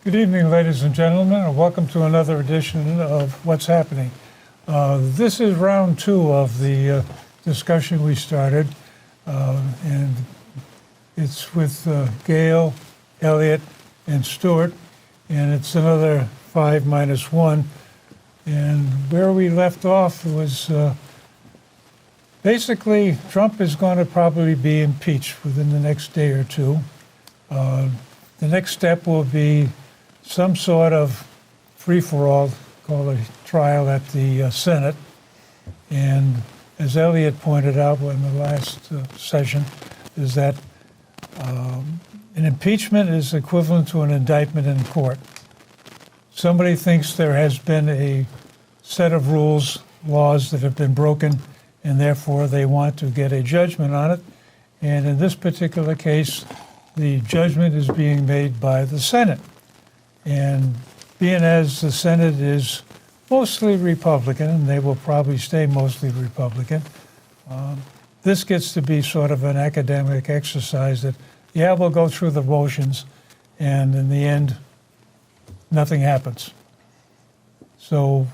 Good evening, ladies and gentlemen, and welcome to another edition of What's Happening. This is round two of the discussion we started, and it's with Gail, Elliot, and Stuart, and it's another 5 minus 1. And where we left off was basically Trump is going to probably be impeached within the next day or two. The next step will be some sort of free-for-all, called a trial at the Senate. And as Elliot pointed out in the last session, is that an impeachment is equivalent to an indictment in court. Somebody thinks there has been a set of rules, laws that have been broken, and therefore they want to get a judgment on it. And in this particular case, the judgment is being made by the Senate. And being as the Senate is mostly Republican, and they will probably stay mostly Republican, this gets to be sort of an academic exercise that, yeah, we'll go through the motions, and in the end, nothing happens. So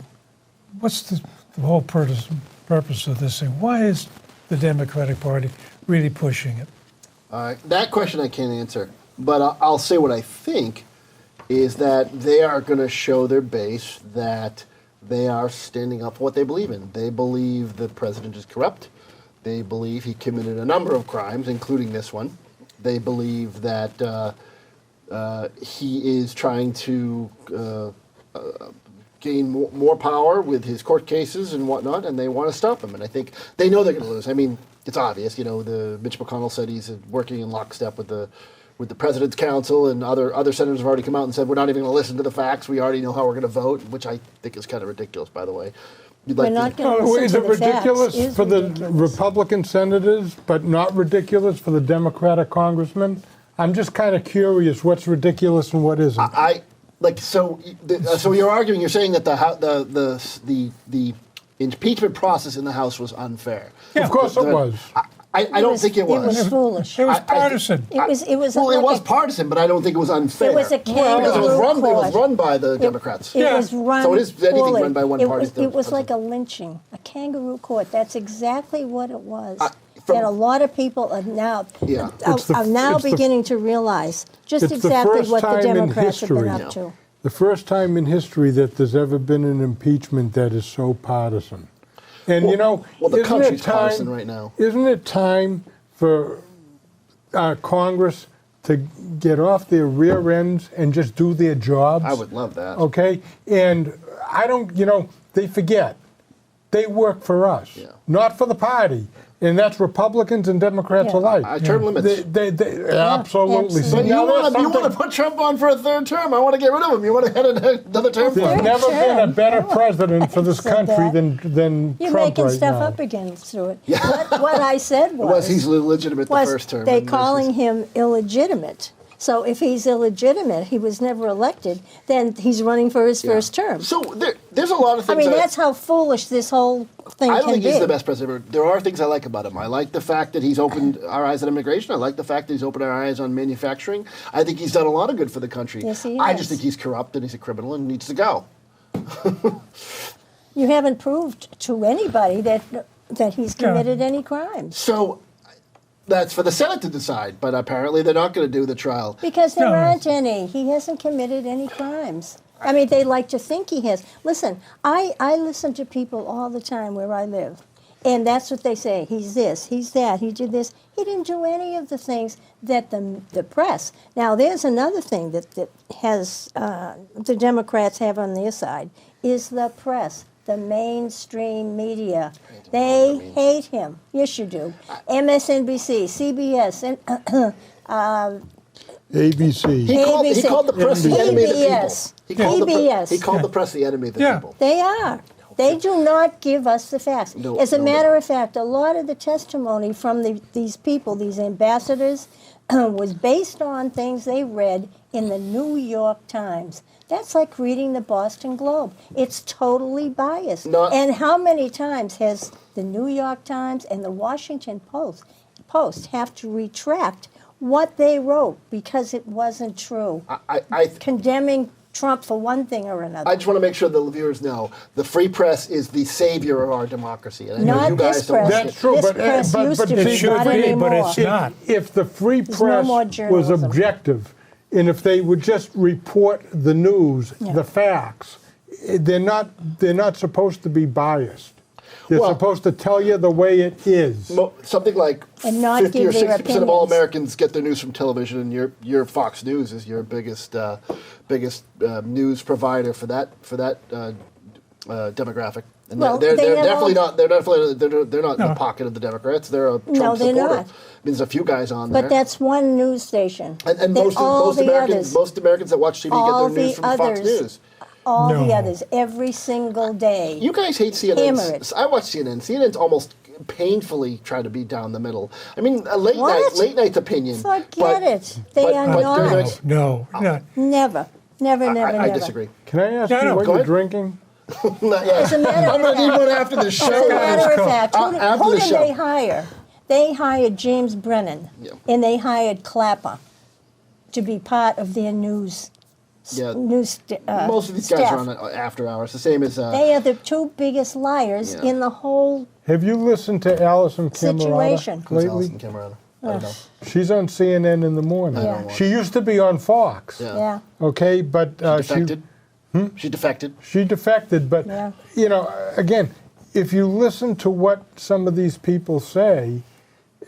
what's the whole purpose of this thing? Why is the Democratic Party really pushing it? That question I can't answer, but I'll say what I think is that they are going to show their base that they are standing up for what they believe in. They believe the president is corrupt. They believe he committed a number of crimes, including this one. They believe that he is trying to gain more power with his court cases and whatnot, and they want to stop him. And I think they know they're going to lose. I mean, it's obvious. You know, Mitch McConnell said he's working in lockstep with the President's Counsel, and other senators have already come out and said we're not even going to listen to the facts. We already know how we're going to vote, which I think is kind of ridiculous, by the way. We're not going to listen to the facts. Is it ridiculous for the Republican senators, but not ridiculous for the Democratic congressmen? I'm just kind of curious what's ridiculous and what isn't. So you're arguing, you're saying that the impeachment process in the House was unfair. Yeah, of course it was. I don't think it was. It was foolish. It was partisan. It was partisan, but I don't think it was unfair. It was a kangaroo It was court. run by the Democrats. It was run So it is anything poorly. run by one party. It was like a lynching, a kangaroo court. That's exactly what it was. From- And a lot of people are now Yeah. beginning to realize just it's the exactly first what the time in Democrats have been history. up to. The first time in history that there's ever been an impeachment that is so partisan. And, the isn't country's it time, partisan right now. Isn't it time for Congress to get off their rear ends and just do their jobs? I would love that. Okay? And I don't, they forget. They work for us, not for the party. And that's Republicans and Democrats alike. Term limits. They absolutely. absolutely. See, But now you there's want to something- put Trump on for a third term. I want to get rid of him. You want to head another term for There's him. never been a better president for this said country that. than You're Trump making right stuff now. up again, Stuart. What I said was He's legitimate the first term. they calling him illegitimate. So if he's illegitimate, he was never elected, then he's running for his first term. So there's a lot of I things. mean, that's how foolish this whole thing I can don't think be. he's the best president. There are things I like about him. I like the fact that he's opened our eyes on immigration. I like the fact that he's opened our eyes on manufacturing. I think he's done a lot of good for the country. Yes, he I has. just think he's corrupt and he's a criminal and needs to go. You haven't proved to anybody that he's committed any crimes. So that's for the Senate to decide, but apparently they're not going to do the trial. Because there No. aren't any. He hasn't committed any crimes. I mean, they like to think he has. Listen, I listen to people all the time where I live, and that's what they say. He's this, he's that, he did this. He didn't do any of the things that the press. Now, there's another thing that has the Democrats have on their side, is the press. The mainstream media. They hate him. Yes, you do. MSNBC, CBS, and ABC. He called the press the enemy of the people. PBS. He called PBS. the press the enemy of the Yeah. people. They are. They do not give us the facts. No, As a no, matter no. of fact, a lot of the testimony from these people, these ambassadors, was based on things they read in the New York Times. That's like reading the Boston Globe. It's totally biased. And how many times has the New York Times and the Washington Post have to retract what they wrote because it wasn't true. I Condemning Trump for one thing or another. I just want to make sure the viewers know the free press is the savior of our democracy. And I know Not you guys this don't press. like That's it. true, This but- press but- used but to it be, should not be, but anymore. it's not. If the free There's no press more was journalism. objective, and if they would just report the news, Yeah. the facts, they're not supposed to be biased. They're Well- supposed to tell you the way it is. Something like And not 50 or give their 60% of all opinions. Americans get their news from television, and your Fox News is your biggest news provider for that demographic. And Well, they're they have definitely all- not they're not in the pocket of the Democrats. They're a Trump No, they're supporter. not. I mean, there's a few guys on there. But that's one news station. and Then most all the Americans others, that watch TV get all their news the from Fox others- News. all the No. others, every single day. You guys hate CNN. Hammer it. I watch CNN. CNN's almost painfully try to be down the middle. I mean, a What? late night's opinion. Forget but- it. They but- are but not. during the- No, no. Never, never, never, I never. disagree. Can I ask No, you no, what go you're ahead. drinking? Not yet. As a matter I'm of gonna need fact- one after the show. As a matter of fact, After who the did show. they hire? They hired James Brennan, Yeah. and they hired Clapper to be part of their news. Yeah. Most Most of these guys are on after hours. The same as They are the two biggest liars Yeah. in the whole. Have you listened to Alison Situation. Camerata who's lately? Alison Camerata. I don't know. She's on CNN in the morning. Yeah. She used to be on Fox. Yeah. Yeah. Okay, but Defected. She defected. she defected. But Yeah. again, if you listen to what some of these people say,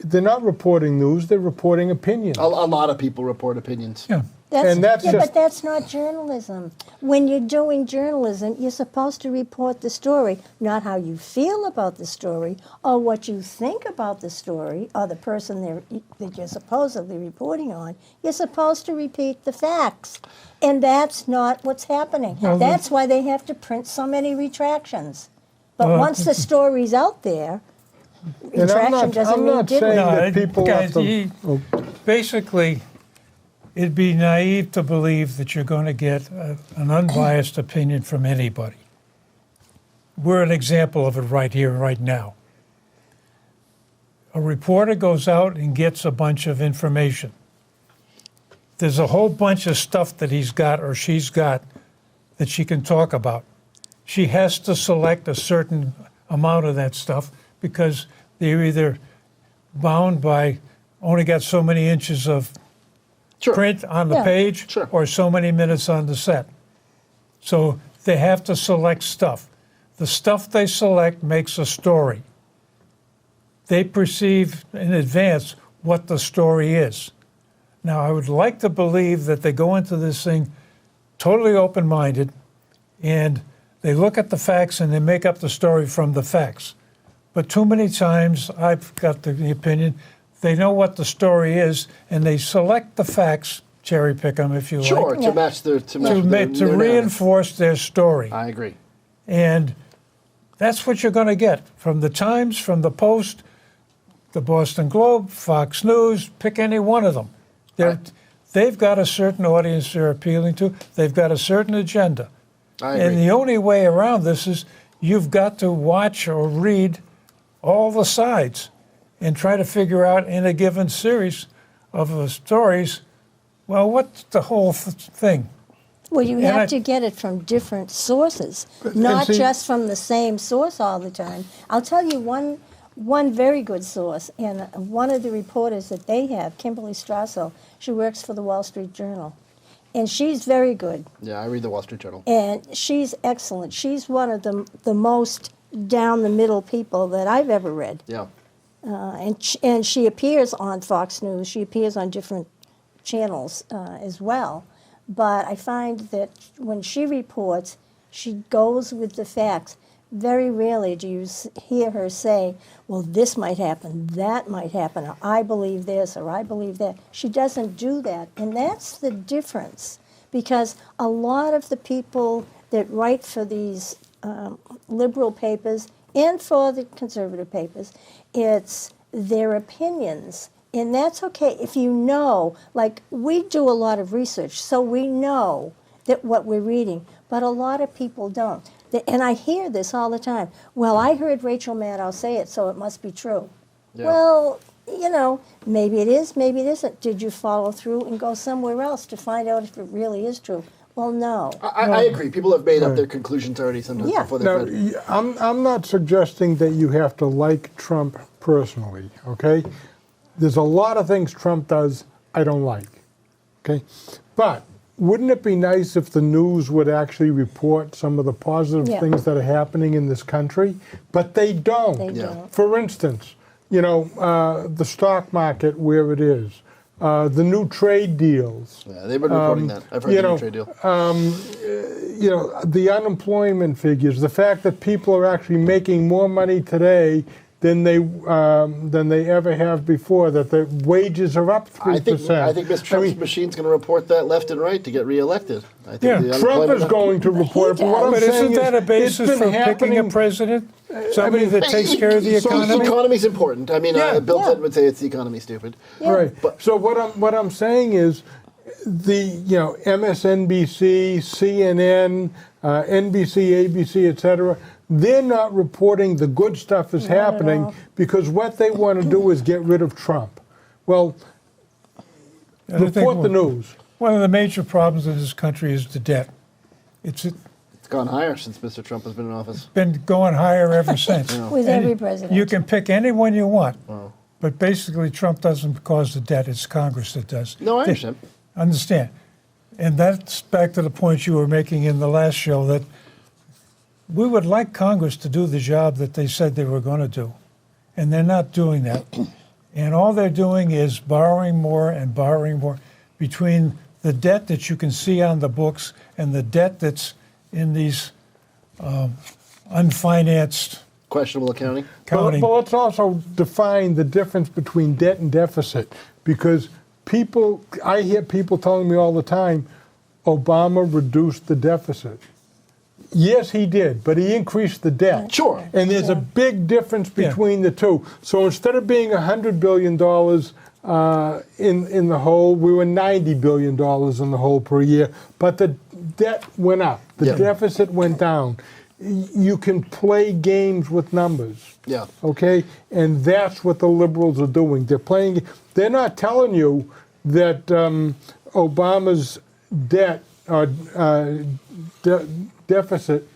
they're not reporting news; they're reporting opinions. A lot of people report opinions. Yeah. And that's yeah, just- but that's not journalism. When you're doing journalism, you're supposed to report the story, not how you feel about the story or what you think about the story or the person that you're supposedly reporting on. You're supposed to repeat the facts. And that's not what's happening. Well, That's why they have to print so many retractions. But once the story's out there, And retraction doesn't I'm mean not didn't. saying No, that people guys, have to. basically, it'd be naive to believe that you're going to get an unbiased opinion from anybody. We're an example of it right here, right now. A reporter goes out and gets a bunch of information. There's a whole bunch of stuff that he's got or she's got that she can talk about. She has to select a certain amount of that stuff because they're either bound by only got so many inches of Sure. print on the Yeah. page Sure. or so many minutes on the set. So they have to select stuff. The stuff they select makes a story. They perceive in advance what the story is. Now, I would like to believe that they go into this thing totally open-minded and they look at the facts and they make up the story from the facts. But too many times, I've got the opinion, they know what the story is and they select the facts, cherry pick them if you Sure, like, to match their to narrative. reinforce their story. I agree. And that's what you're going to get from the Times, from the Post, the Boston Globe, Fox News, pick any one of them. They've got a certain audience they're appealing to. They've got a certain agenda. I And agree. the only way around this is you've got to watch or read all the sides and try to figure out in a given series of stories, well, what's the whole thing? Well, you And have I- to get it from different sources, not see- just from the same source all the time. I'll tell you one very good source, and one of the reporters that they have, Kimberly Strassel, she works for the Wall Street Journal, and she's very good, Yeah, I read the Wall Street Journal. and she's excellent. She's one of the most down the middle people that I've ever read. Yeah. And she appears on Fox News. She appears on different channels as well. But I find that when she reports, she goes with the facts. Very rarely do you hear her say, well, this might happen, that might happen, or I believe this, or I believe that. She doesn't do that. And that's the difference. Because a lot of the people that write for these liberal papers and for the conservative papers, it's their opinions. And that's okay if you know, like we do a lot of research, so we know that what we're reading, but a lot of people don't. And I hear this all the time. Well, I heard Rachel Maddow say it, so it must be true. Yeah. Well, you know, maybe it is, maybe it isn't. Did you follow through and go somewhere else to find out if it really is true? Well, no. I agree. People have made up their conclusions already sometimes Yeah. before Now, they've read. I'm not suggesting that you have to like Trump personally, okay? There's a lot of things Trump does I don't like, okay? But wouldn't it be nice if the news would actually report some of the positive Yeah. things that are happening in this country? But they don't. They Yeah. don't. For instance, you know, the stock market where it is, the new trade deals, Yeah, they've been reporting that. I've heard you the know, new trade deal. you know, the unemployment figures, the fact that people are actually making more money today than they ever have before, that the wages are up 3%. I think Mr. Trump's machine's going to report that left and right to get reelected. I think Yeah, the Trump unemployment- is going to report, but what I'm But saying isn't that a it's basis been for picking a happening- president? Somebody that takes care of the So economy? the economy's important. I mean, Yeah. Bill Yeah. Clinton would say it's the economy, stupid. Yeah. Right. But- So what I'm saying is, the MSNBC, CNN, NBC, ABC, etc. They're not reporting the good stuff is Not at happening all. because what they want to do is get rid of Trump. Well, And I think report the news. One of the major problems in this country is the debt. It's It's gone higher since Mr. Trump has been in office. been going higher ever since. With And every president. You can pick anyone you want, but basically Trump doesn't cause the debt. It's Congress that does. No, I understand. Understand. And that's back to the point you were making in the last show that we would like Congress to do the job that they said they were going to do. And they're not doing that. And all they're doing is borrowing more and borrowing more between the debt that you can see on the books and the debt that's in these unfinanced Questionable accounting. counting. But let's also define the difference between debt and deficit, because I hear people telling me all the time, Obama reduced the deficit. Yes, he did, but he increased the debt. Sure. And there's a big difference between the two. So instead of being $100 billion in the hole, we were $90 billion in the hole per year. But the debt went up. The Yeah. deficit went down. You can play games with numbers. Yeah. Okay? And that's what the liberals are doing. They're not telling you that Obama's debt deficit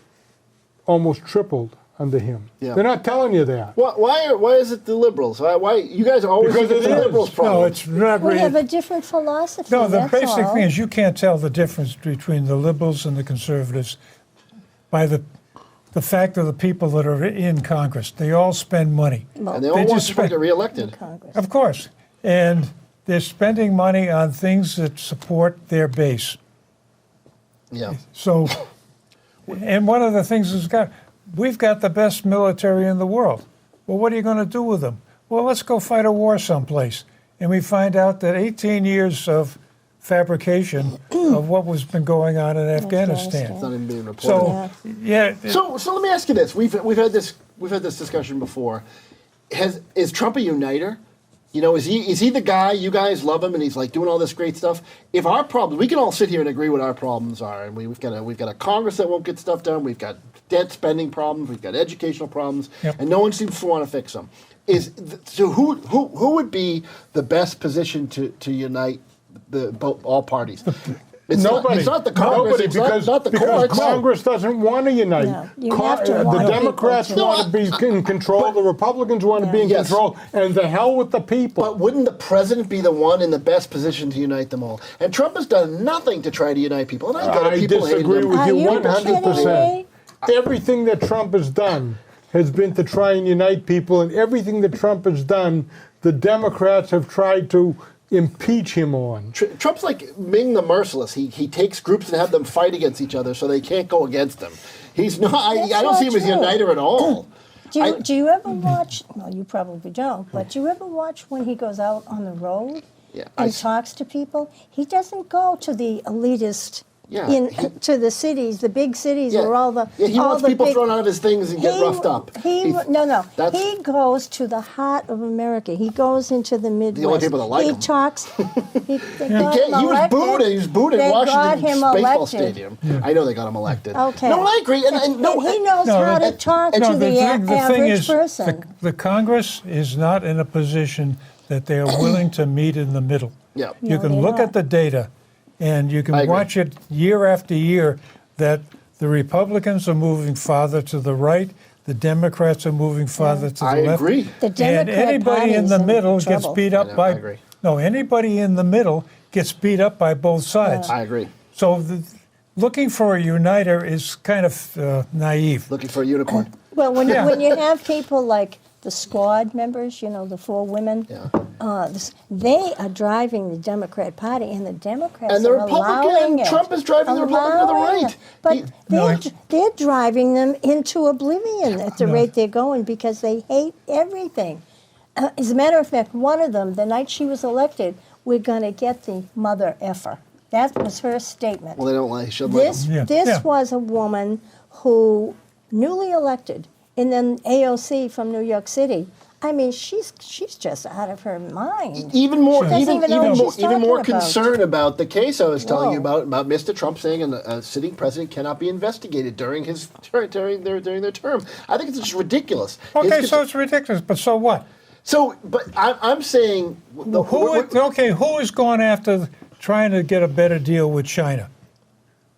almost tripled under him. Yeah. They're not telling you that. Why is it the liberals? Why you guys are always Because think it's it the is. liberals' problem? No, it's not We have a really. different philosophy. No, the that's basic all. thing is you can't tell the difference between the liberals and the conservatives by the fact of the people that are in Congress. They all spend money. and they all want just Trump to spend- get reelected. Congress. Of course. And they're spending money on things that support their base. Yeah. So, and one of the things is we've got the best military in the world. Well, what are you going to do with them? Well, let's go fight a war someplace. And we find out that 18 years of fabrication of what was been going on in Afghanistan. It's not even being reported. So, yeah. So let me ask you this: we've had this discussion before. Is Trump a uniter? You know, is he the guy? You guys love him, and he's like doing all this great stuff. If our problems, we can all sit here and agree what our problems are, and we've got a Congress that won't get stuff done. We've got debt spending problems. We've got educational problems, Yep. and no one seems to want to fix them. So who would be the best position to unite all parties? Nobody. It's not the Congress. Nobody, It's because, not the because courts. Congress doesn't want to unite. No, you have to the want people Democrats to- want to be in control. The Republicans want to be in Yes. control. And the hell with the people. But wouldn't the president be the one in the best position to unite them all? And Trump has done nothing to try to unite people. And I get it, I people hate disagree him. with Are you you 100%. kidding Everything that Trump has done has been to try and unite people, and everything that Trump has done, the Democrats have tried to impeach him on. Trump's like Ming the Merciless. He takes groups and have them fight against each other so they can't go against him. He's not. I That's don't see not him as a true. uniter at all. Do you ever watch? Well, you probably don't. But do you ever watch when he goes out on the road Yeah, and talks to people? He doesn't go to the elitist Yeah, to the cities, the big cities where all the he all wants the people big, thrown out of his things and get roughed up. No. That's- He goes to the heart of America. He goes into the Midwest. only people that like he him. talks. They got him He was elected. booed. He was booed in They got Washington him Baseball elected. Stadium. I know they got him elected. Okay. No, I agree. And no, he knows No, how to and- talk and to no, the, thing average is, person. the Congress is not in a position that they are willing to meet in the middle. Yeah. You No, can they're look not. at the data, and you I can agree. watch it year after year that the Republicans are moving farther to the right, the Democrats are moving farther to the I left. agree. The And Democrat anybody in Party's the in middle gets trouble. beat I up know, by. I agree. No, anybody in the middle gets beat up by both sides. I agree. So looking for a uniter is kind of naive. Looking for a unicorn. Well, when Yeah. when you have people like the squad members, the 4 women, Yeah. they are driving the Democrat Party, and the Democrats And the are Republican- allowing it. Trump is driving the Republican to the Allowing right. it. But He- they're driving them into oblivion at the rate they're going because they hate everything. As a matter of fact, one of them, the night she was elected, we're going to get the mother effer. That was her statement. Well, they don't like. Should like This him. Yeah. was a woman who newly elected, and then AOC from New York City. I mean, she's just out of her mind. Even more, She doesn't even even know what more, she's even more talking about. concern about the case I was telling you Whoa. about Mr. Trump saying a sitting president cannot be investigated during during their term. I think it's just ridiculous. Okay, His- so it's ridiculous, but so what? so, but I'm saying Who is going after trying to get a better deal with China?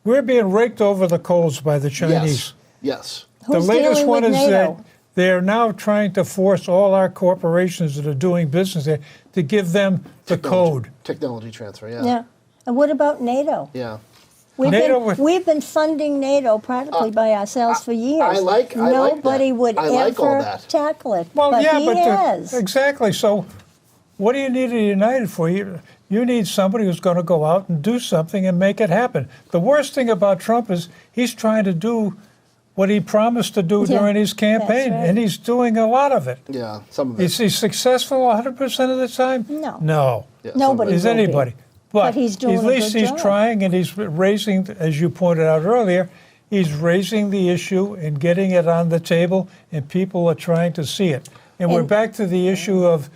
We're being raked over the coals by the Chinese. Yes. Who's the latest dealing one with is NATO? that they're now trying to force all our corporations that are doing business there to give them the code. Technology transfer. Yeah. Yeah. And what about NATO? Yeah. We've been funding NATO practically by ourselves for years. I like Nobody that. would I like all ever that. tackle it. Well, but yeah, he but has. exactly. So, what do you need a United for? You need somebody who's going to go out and do something and make it happen. The worst thing about Trump is he's trying to do what he promised to do Yeah, during his campaign, that's right. and he's doing a lot of it. Yeah. Some of it. Is he successful 100% of the time? No. No. Yeah, Nobody Is will be. anybody? But he's doing at a least good he's job. trying, and he's raising, as you pointed out earlier, he's raising the issue and getting it on the table, and people are trying to see it. And we're And- back to the issue of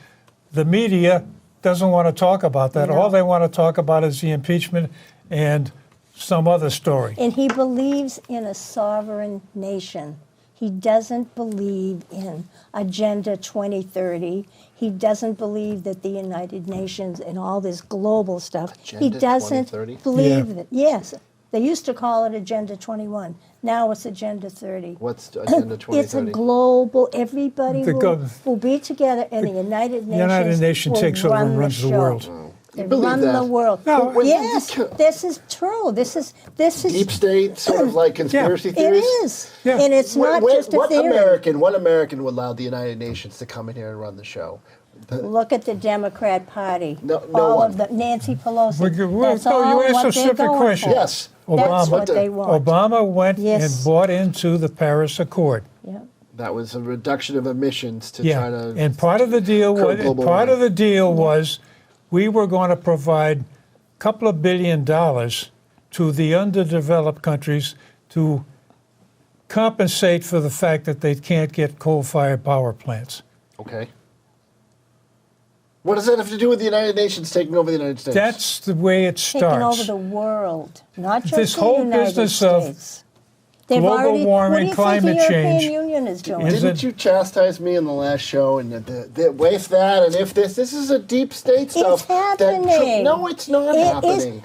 the media doesn't want to talk about that. No. All they want to talk about is the impeachment and some other story. And he believes in a sovereign nation. He doesn't believe in Agenda 2030. He doesn't believe that the United Nations and all this global stuff. he Agenda doesn't 2030? believe Yeah. that. Yes, they used to call it Agenda 21. Now it's Agenda 30. What's Agenda 2030? It's a global. Everybody The will be together, and the United Nations. United Nations will takes over run and runs the show. world. They believe run that? the world. No, when you- yes, this is true. This is Deep state, sort of like conspiracy It theories. is, Yeah. and it's not just a what theory. What American would allow the United Nations to come in here and run the show? Look at the Democrat Party. No all one. of the Nancy Pelosi. You That's all asked what a they're simple going question. for. Yes. That's Obama- what they want. Obama went Yes. and bought into the Paris Accord. Yeah. That was a reduction of emissions to Yeah, try to. and part of the deal curb was global part of warming. the deal was we were going to provide a couple of $1 billion to the underdeveloped countries to compensate for the fact that they can't get coal-fired power plants. Okay. What does that have to do with the United Nations taking over the United States? That's the way it Taking over starts. the world, not just This the whole United business of States. They've global already, warming, what do you climate think the European change Union is doing? is- Didn't you chastise me in the last show? And if that and if this is a deep state stuff. It's happening. No, it's not It is- happening.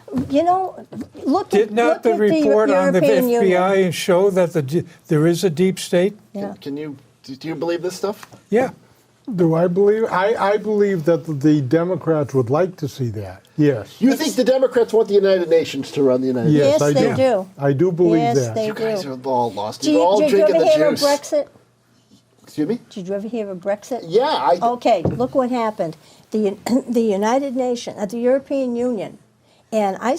Look Did not at the report on the European FBI Union. show that there is a deep state? Yeah. Do you believe this stuff? Yeah. Do I believe? I believe that the Democrats would like to see that. Yes. You think the Democrats want the United Nations to run the United Nations? Yes, Yes, I they do. do. I do believe Yes, that. they You guys do. are all lost. Did You're all you drinking ever the hear juice. of Brexit? Excuse me? Did you ever hear of Brexit? Yeah. Okay, look what happened. The United Nations, the European Union, and I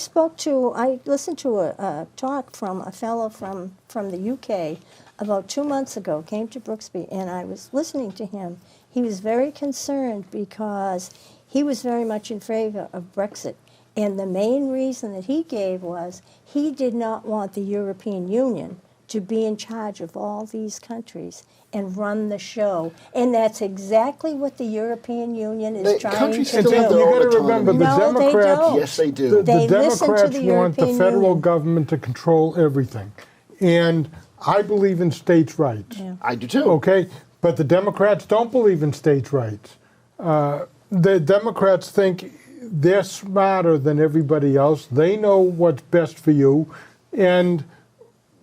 listened to a talk from a fellow from the UK about 2 months ago, came to Brooksby, and I was listening to him. He was very concerned because he was very much in favor of Brexit. And the main reason that he gave was he did not want the European Union to be in charge of all these countries and run the show. And that's exactly what the European Union is The trying countries to still do. have their You own got to autonomy. remember, the No, they Democrats, don't. Yes, they do. the They listen to Democrats the want the European federal Union. government to control everything. And I believe in states' rights. Yeah. I do too. Okay, but the Democrats don't believe in states' rights. The Democrats think they're smarter than everybody else. They know what's best for you, and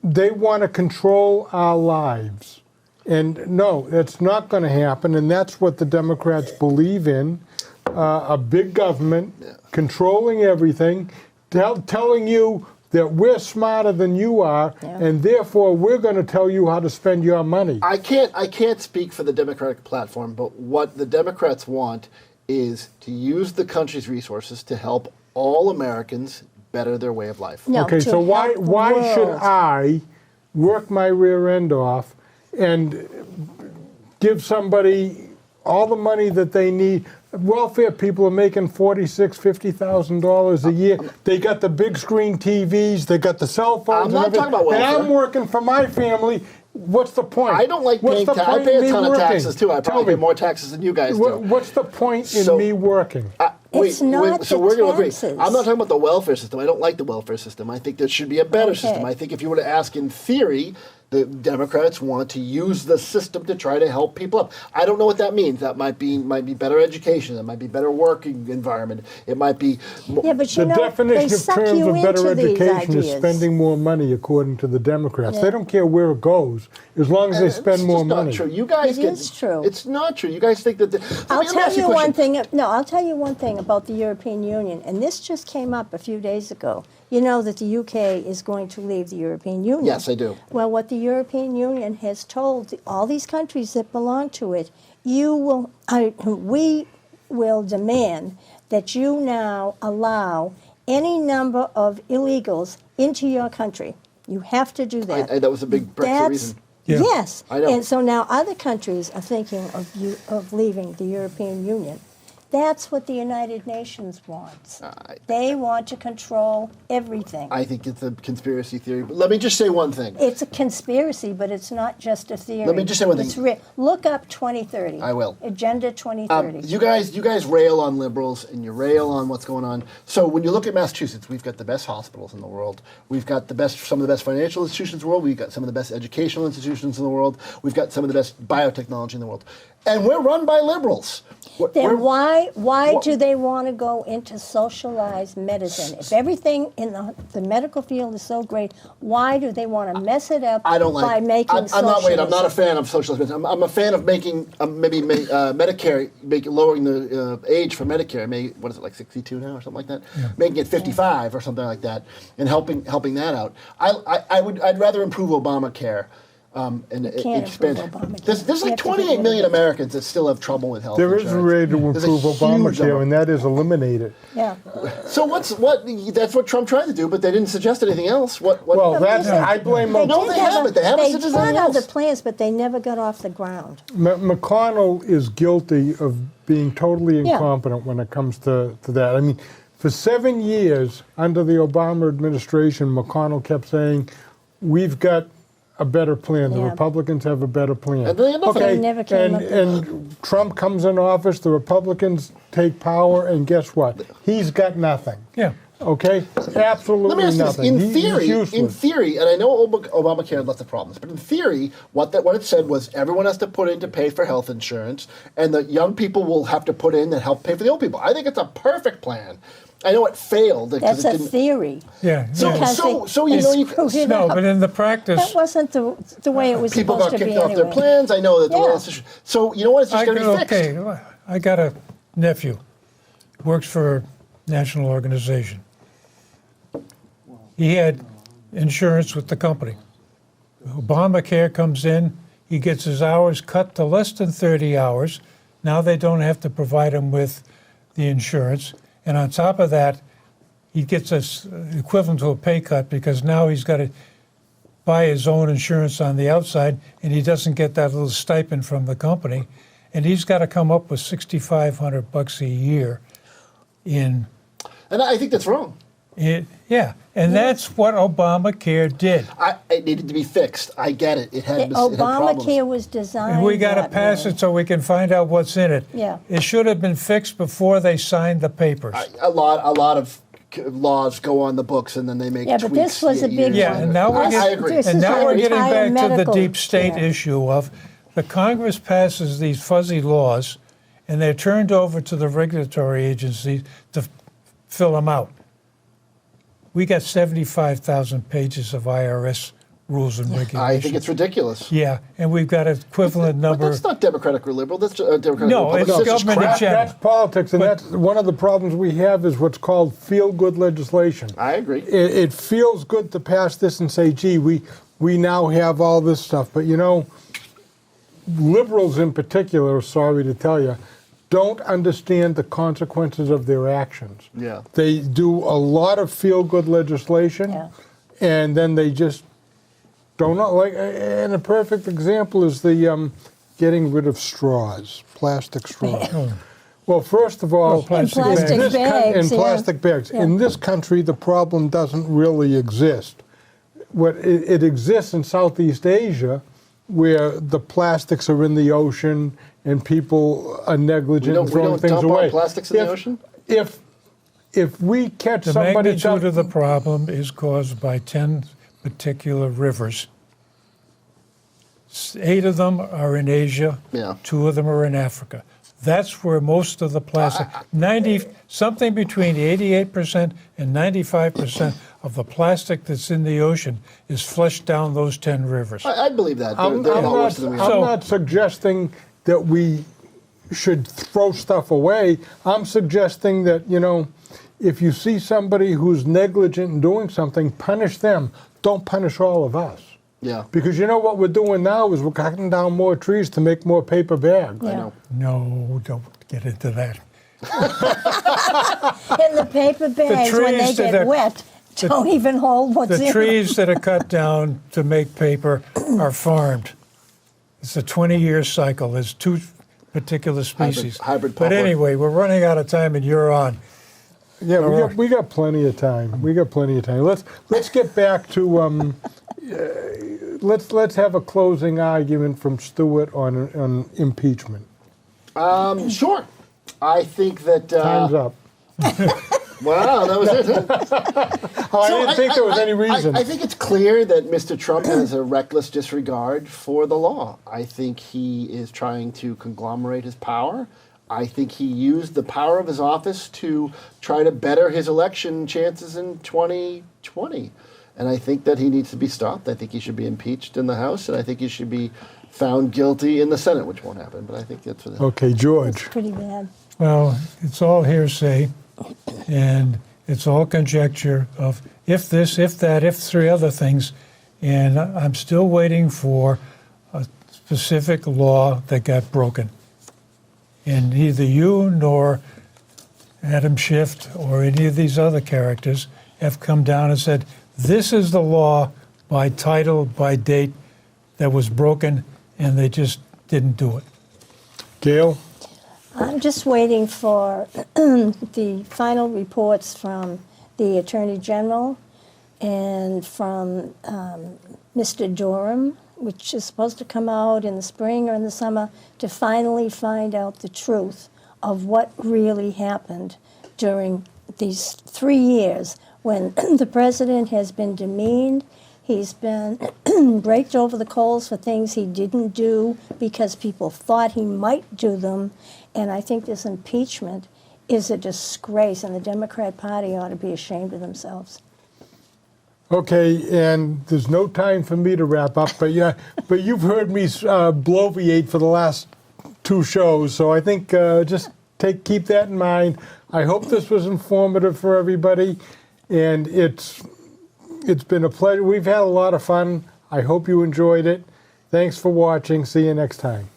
they want to control our lives. And no, that's not going to happen, and that's what the Democrats believe in, a big government controlling everything, telling you that we're smarter than you are, and therefore we're going to tell you how to spend your money. I can't speak for the Democratic platform, but what the Democrats want is to use the country's resources to help all Americans better their way of life. No, Okay, to so why help the should world. I work my rear end off and give somebody all the money that they need? Welfare people are making $46,000-$50,000 a year. They got the big screen TVs, they got the cell phones. I'm not and everything. talking about welfare. And I'm working for my family. What's the point? I don't like What's paying the taxes. I point pay in a me ton of working? taxes too. I Tell probably pay me, more taxes than you guys do. what's the point in So- me working? It's not so the we're going to agree. taxes. I'm not talking about the welfare system. I don't like the welfare system. I think there should be a better Okay. system. I think if you were to ask in theory, the Democrats want to use the system to try to help people up. I don't know what that means. That might be better education. That might be better working environment. It might be. Yeah, but The you know, they definition of suck terms you of better into these education is ideas. spending more money, according to the Democrats. Yeah. They don't care where it goes, as long as they It's spend more just money. Not true. You guys It get, is true. It's not true. You guys think that. I'll tell you one thing. No, I'll tell you one thing about the European Union, and this just came up a few days ago. You know that the UK is going to leave the European Union. Yes, I do. Well, what the European Union has told all these countries that belong to it, we will demand that you now allow any number of illegals into your country. You have to do that. That was a big Brexit reason. Yeah. Yes. I know. And so now other countries are thinking of leaving the European Union. That's what the United Nations wants. They want to control everything. I think it's a conspiracy theory. But let me just say one thing. It's a conspiracy, but it's not just a theory. Let me just say one thing. It's look up 2030. I will. Agenda 2030. You guys rail on liberals and you rail on what's going on. So when you look at Massachusetts, we've got the best hospitals in the world. We've got some of the best financial institutions in the world. We've got some of the best educational institutions in the world. We've got some of the best biotechnology in the world. And we're run by liberals. Then why do they want to go into socialized medicine? If everything in the medical field is so great, why do they want to mess it up I don't like. by making I'm not. Wait, I'm not a socialism? fan of socialist medicine. I'm a fan of making Medicare, lowering the age for Medicare. What is it, like 62 now or something like that? Making it 55 or something like that, and helping that out. I'd rather improve Obamacare. And can't expand. improve Obamacare. There's You like have to get 28 rid of million it. Americans that still have trouble with health There is insurance. a way to There's a improve huge Obamacare, number. and that is eliminate it. Yeah. So that's what Trump tried to do, but they didn't suggest anything else. What? Well, that's, Listen, I blame No, they haven't. They haven't suggested put anything out the else. plans, but they never got off the ground. McConnell is guilty of being totally Yeah. incompetent when it comes to that. I mean, for 7 years under the Obama administration, McConnell kept saying, we've got a better plan. The Yeah. Republicans have a better plan. And they had nothing. They never came up with and Trump comes in office, the Republicans take power, and guess what? He's got nothing. Yeah. Okay? Absolutely Let me ask you this: nothing. in theory, useless. and I know Obamacare had lots of problems, but in theory, what it said was everyone has to put in to pay for health insurance, and the young people will have to put in and help pay for the old people. I think it's a perfect plan. I know it failed because That's it a didn't. theory. Yeah. So, yeah. Because so they you know, screwed it No, up. but in the practice, That wasn't the way it was people supposed got to be kicked off anyway. their plans. I know that the Yeah. law. So you know what? It's just going to be fixed. okay, I got a nephew, works for a national organization. He had insurance with the company. Obamacare comes in, he gets his hours cut to less than 30 hours. Now they don't have to provide him with the insurance. And on top of that, he gets equivalent to a pay cut because now he's got to buy his own insurance on the outside, and he doesn't get that little stipend from the company. And he's got to come up with $6,500 a year in And I think that's wrong. Yeah, and that's what Obamacare did. It needed to be fixed. I get it. It had problems. Obamacare was designed. And we got to that pass way. it so we can find out what's in it. Yeah. It should have been fixed before they signed the papers. A lot of laws go on the books and then they make Yeah, tweaks. but this was a big years Yeah, one. later. and now we're I getting, agree. This and is now our we're getting entire back to the medical deep state care. issue of the Congress passes these fuzzy laws, and they're turned over to the regulatory agencies to fill them out. We got 75,000 pages of IRS rules and regulations. I think it's ridiculous. Yeah, and we've got an equivalent But number. that's not Democratic or liberal. That's Democratic. No, or Republican. it's That's just government in crap. general. That's politics, and that's one of the problems we have is what's called feel-good legislation. I agree. It feels good to pass this and say, gee, we now have all this stuff. But, you know, liberals in particular, sorry to tell you, don't understand the consequences of their actions. Yeah. They do a lot of feel-good legislation, Yeah. and then they just don't know. Like, and a perfect example is the getting rid of straws, plastic straws. Well, first of all, plastic And plastic in this bags, in yeah. plastic bags. Yeah. In this country, the problem doesn't really exist. What it exists in Southeast Asia, where the plastics are in the ocean and people are negligent and We throwing don't things dump away. our plastics in the ocean? If we catch The somebody magnitude of the dumping- problem is caused by 10 particular rivers. 8 of them are in Asia. Yeah. 2 of them are in Africa. That's where most of the plastic, 90, something between 88% and 95% of the plastic that's in the ocean is flushed down those 10 rivers. I believe that. I'm They're a lot worse than we are. not suggesting that we should throw stuff away. I'm suggesting that, you know, if you see somebody who's negligent in doing something, punish them. Don't punish all of us. Yeah. Because you know what we're doing now is we're cutting down more trees to make more paper bags. I Yeah. know. No, don't get into that. And the paper bags, when they trees that get are- wet, don't even hold what's in The them. trees that are cut down to make paper are farmed. It's a 20-year cycle. There's 2 particular species. hybrid But poplar. anyway, we're running out of time and you're on. Yeah, All we got plenty of time. We got plenty of time. Let's get back to let's have a closing argument from Stewart on impeachment. Sure. I think that. Time's up. Wow, that was it. Huh? Oh, I So didn't think there was any reason. I think it's clear that Mr. Trump has a reckless disregard for the law. I think he is trying to conglomerate his power. I think he used the power of his office to try to better his election chances in 2020. And I think that he needs to be stopped. I think he should be impeached in the House, and I think he should be found guilty in the Senate, which won't happen. But I think that's what. Okay, George. Pretty bad. Well, it's all hearsay, and it's all conjecture of if this, if that, if 3 other things, and I'm still waiting for a specific law that got broken. And neither you nor Adam Schiff or any of these other characters have come down and said, this is the law by title, by date that was broken, and they just didn't do it. Gail? I'm just waiting for the final reports from the Attorney General and from Mr. Durham, which is supposed to come out in the spring or in the summer, to finally find out the truth of what really happened during these 3 years when the president has been demeaned. He's been raked over the coals for things he didn't do because people thought he might do them. And I think this impeachment is a disgrace, and the Democrat Party ought to be ashamed of themselves. Okay, and there's no time for me to wrap up, but yeah, but you've heard me bloviate for the last 2 shows, so I think just keep that in mind. I hope this was informative for everybody, and it's been a pleasure. We've had a lot of fun. I hope you enjoyed it. Thanks for watching. See you next time.